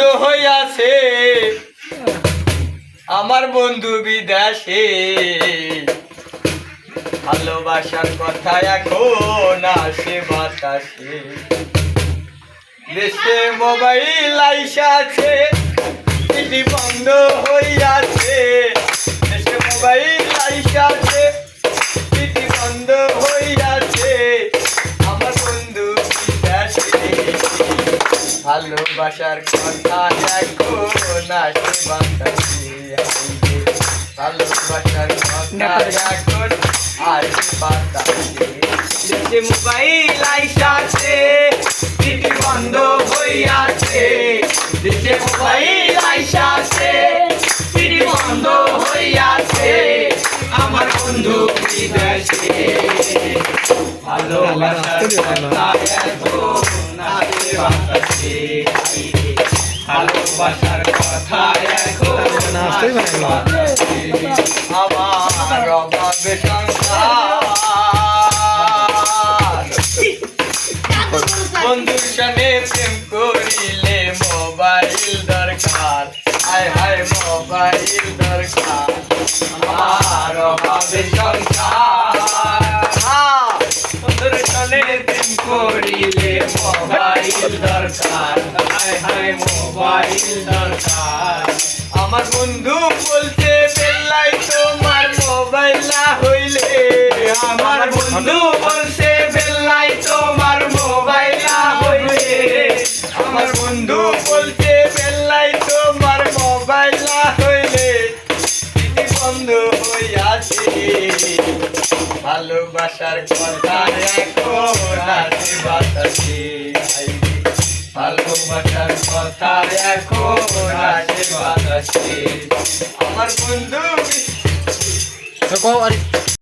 বন্ধ হইয়াছে আমার বন্ধু বিদেশে ভালোবাসার কথা এখন আসে বাতাসে দেশে মোবাইল আইসাছে চিঠি বন্ধ হইয়াছে দেশে মোবাইল আইসাছে চিঠি বন্ধ হইয়াছে আমার বন্ধু বিদেশে ভালোবাসার কথা এখন আসে বাতাসে ভালোবাসার কথা এখন আসে বাতাসে দেশে মোবাইল আইসাছে চিঠি বন্ধ হইয়াছে দেশে মোবাইল আইসাছে চিঠি বন্ধ হইয়াছে আমার বন্ধু বিদেশে ভালোবাসার কথা এখন আসে বাতাসে ভালোবাসার কথা এখন আসে বাতাসে আমার অভাবে সংসার বন্ধুর সঙ্গে প্রেম করিলে মোবাইল দরকার হায় হায় মোবাইল দরকার আমার অভাবে সংসার বন্ধুর সঙ্গে প্রেম করিলে মোবাইল দরকার হায় হায় মোবাইল দরকার আমার বন্ধু বলছে বেল্লাই তোমার মোবাইল না হইলে আমার বন্ধু বলছে বেল্লাই তোমার মোবাইল না হইলে আমার বন্ধু বলছে বেল্লাই তোমার মোবাইল না হইলে চিঠি বন্ধ হইয়াছে ভালোবাসার কথা এখন আসে বাতাসে ভালোবাসার কথা এখন আসে বাতাসে আমার বন্ধু